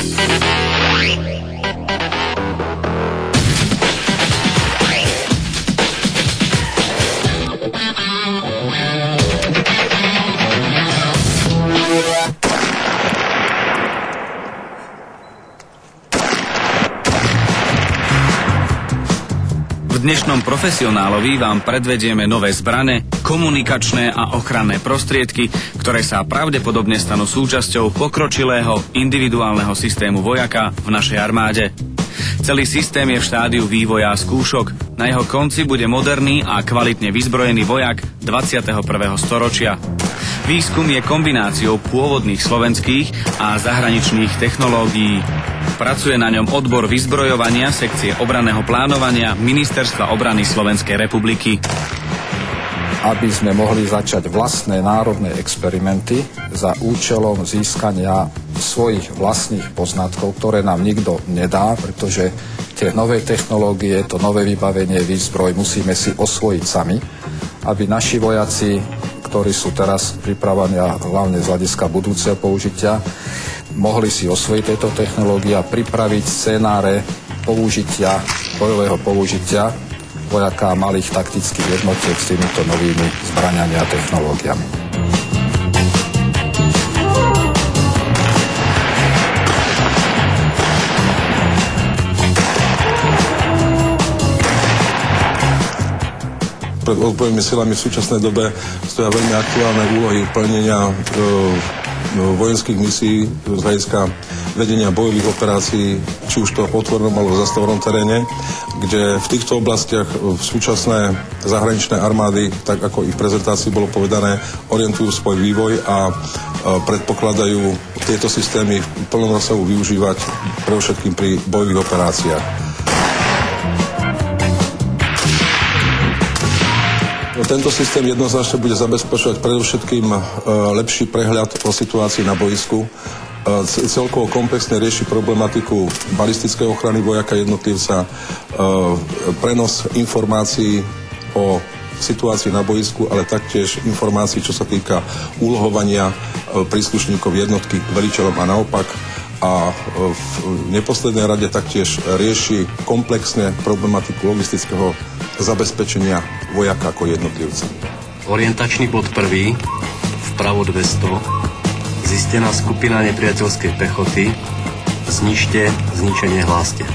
V dnešnom Profesionálovi vám predvedieme nové zbrane, komunikačné a ochranné prostriedky, ktoré sa pravdepodobne stanú súčasťou pokročilého individuálneho systému vojaka v našej armáde. Celý systém je v štádiu vývoja a skúšok. Na jeho konci bude moderný a kvalitne vyzbrojený vojak 21. storočia. Výskum je kombináciou pôvodných slovenských a zahraničných technológií. Pracuje na ňom odbor vyzbrojovania sekcie obranného plánovania Ministerstva obrany Slovenskej republiky. Aby sme mohli začať vlastné národné experimenty za účelom získania svojich vlastných poznatkov, ktoré nám nikto nedá, pretože tie nové technológie, to nové vybavenie, výzbroj musíme si osvojiť sami, aby naši vojaci, ktorí sú teraz pripravení a hlavne z hľadiska budúceho použitia, mohli si osvojiť tieto technológie a pripraviť scenáre použitia, bojového použitia vojaka malých taktických jednotiek s týmito novými zbraňami a technológiami. Pred ozbrojenými silami v súčasnej dobe stoja veľmi aktuálne úlohy plnenia vojenských misií z hľadiska vedenia bojových operácií, či už to v otvorenom alebo v zastavenom teréne, kde v týchto oblastiach súčasné zahraničné armády, tak ako i v prezentácii bolo povedané, orientujú svoj vývoj a predpokladajú tieto systémy v plnom rozsahu využívať predovšetkým pri bojových operáciách. Tento systém jednoznačne bude zabezpečovať predovšetkým lepší prehľad o situácii na boisku. Celkovo komplexne rieši problematiku balistickej ochrany vojaka jednotlivca, prenos informácií o situácii na boisku, ale taktiež informácií, čo sa týka úlohovania príslušníkov jednotky veliteľom a naopak. A v neposlednej rade taktiež rieši komplexne problematiku logistického zabezpečenia vojaka ako jednotlivca. Orientačný bod 1, vpravo 200, zistená skupina nepriateľskej pechoty, zničte, zničenie hláste.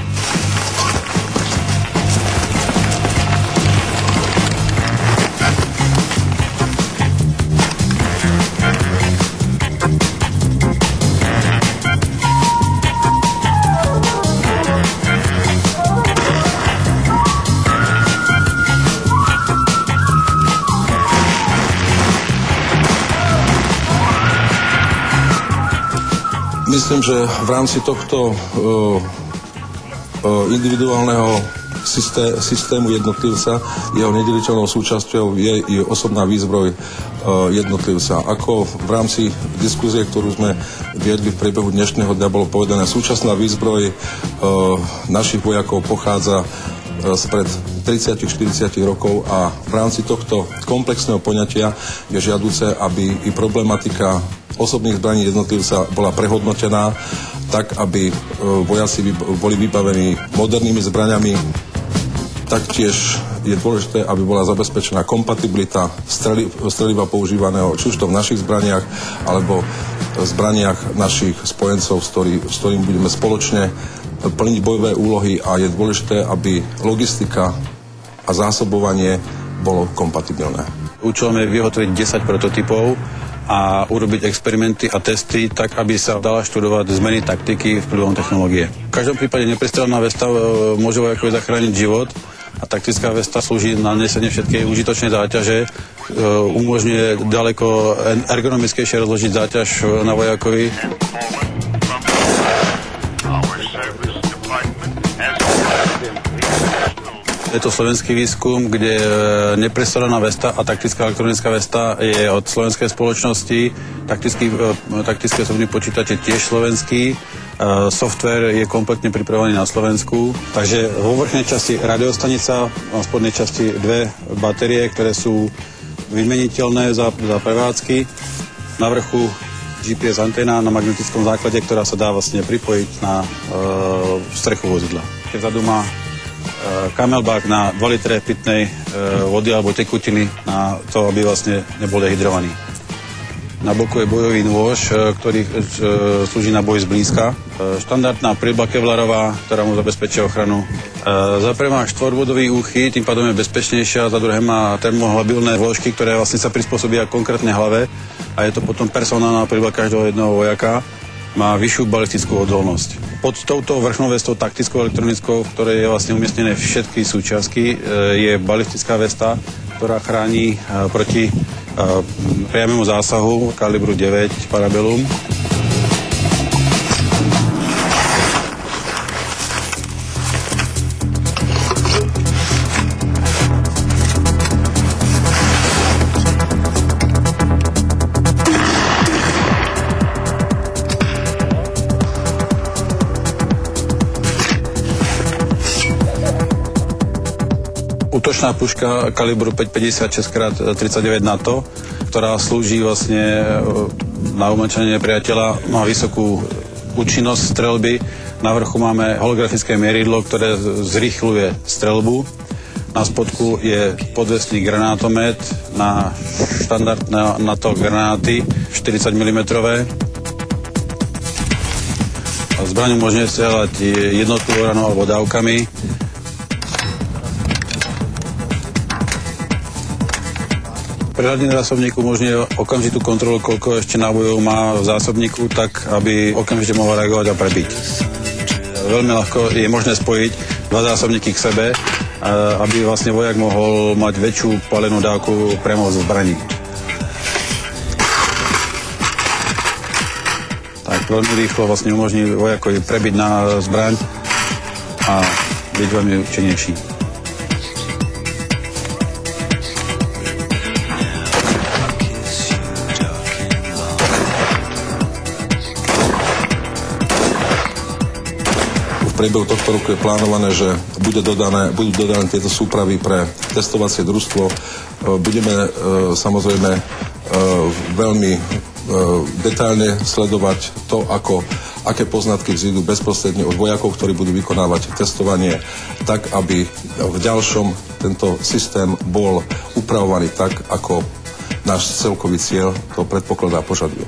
Myslím, že v rámci tohto individuálneho systému jednotlivca jeho nedeliteľnou súčasťou je i osobná výzbroj jednotlivca. Ako v rámci diskusie, ktorú sme viedli v priebehu dnešného dňa, bolo povedané, súčasná výzbroj našich vojakov pochádza spred 30-40 rokov a v rámci tohto komplexného poňatia je žiaduce, aby i problematika osobných zbraní jednotlivca bola prehodnotená tak, aby vojaci boli vybavení modernými zbraňami. Taktiež je dôležité, aby bola zabezpečená kompatibilita streliva používaného či už to v našich zbraniach alebo v zbraniach našich spojencov, s ktorým budeme spoločne plniť bojové úlohy, a je dôležité, aby logistika a zásobovanie bolo kompatibilné. Účelom je vyhotoviť 10 prototypov a urobiť experimenty a testy tak, aby sa dala študovať zmeny taktiky vplyvom technológie. V každom prípade neprestrelná vesta môže vojakovi zachrániť život a taktická vesta slúži na nesenie všetkej užitočnej záťaže, umožňuje ďaleko ergonomickejšie rozložiť záťaž na vojakovi. Je to slovenský výskum, kde neprestrelená vesta a taktická elektronická vesta je od slovenskej spoločnosti, taktický osobný počítač je tiež slovenský, software je kompletne pripravený na Slovensku, takže vo vrchnej časti radiostanica, a v spodnej časti dve batérie, ktoré sú vymeniteľné za prevádzky. Na vrchu GPS anténa na magnetickom základe, ktorá sa dá vlastne pripojiť na strechu vozidla. Vzadu má kamelbák na 2 litre pitnej vody alebo tekutiny na to, aby vlastne nebol dehydrovaný. Na boku je bojový nôž, ktorý slúži na boj zblízka. Štandardná príľba kevlarová, ktorá mu zabezpečí ochranu. Za prvé má 4-bodový úchyt, tým pádom je bezpečnejšia. Za druhé má termohlabilné vložky, ktoré vlastne sa prispôsobia konkrétne hlave. A je to potom personálna príľba každého jedného vojaka. Má vyššiu balistickú odolnosť. Pod touto vrchnou vestou taktickou elektronickou, v ktorej je vlastne umiestnené všetky súčiastky, je balistická vesta, ktorá chráni proti priamému zásahu kalibru 9 Parabellum. Útočná puška kalibru 5,56x39 NATO, ktorá slúži vlastne na umlčanie nepriateľa, má vysokú účinnosť streľby. Na vrchu máme holografické mieridlo, ktoré zrýchľuje streľbu. Na spodku je podvesný granátomet na štandardné NATO granáty 40 mm. Zbraň umožňuje strieľať jednotlivou ranou alebo dávkami. Prehľadný zásobník umožňuje okamžitú kontrolu, koľko ešte nábojov má v zásobníku, tak aby okamžite mohol reagovať a prebiť. Veľmi ľahko je možné spojiť 2 zásobníky k sebe, aby vlastne vojak mohol mať väčšiu palenú dávku priamo zo zbraní. Tak veľmi rýchlo vlastne umožní vojakovi prebiť na zbraň a byť veľmi účinnejší. V priebehu tohto roku je plánované, že budú dodané tieto súpravy pre testovacie družstvo. Budeme samozrejme veľmi detailne sledovať to, aké poznatky vzídu bezprostredne od vojakov, ktorí budú vykonávať testovanie, tak aby v ďalšom tento systém bol upravovaný tak, ako náš celkový cieľ to predpokladá a požaduje.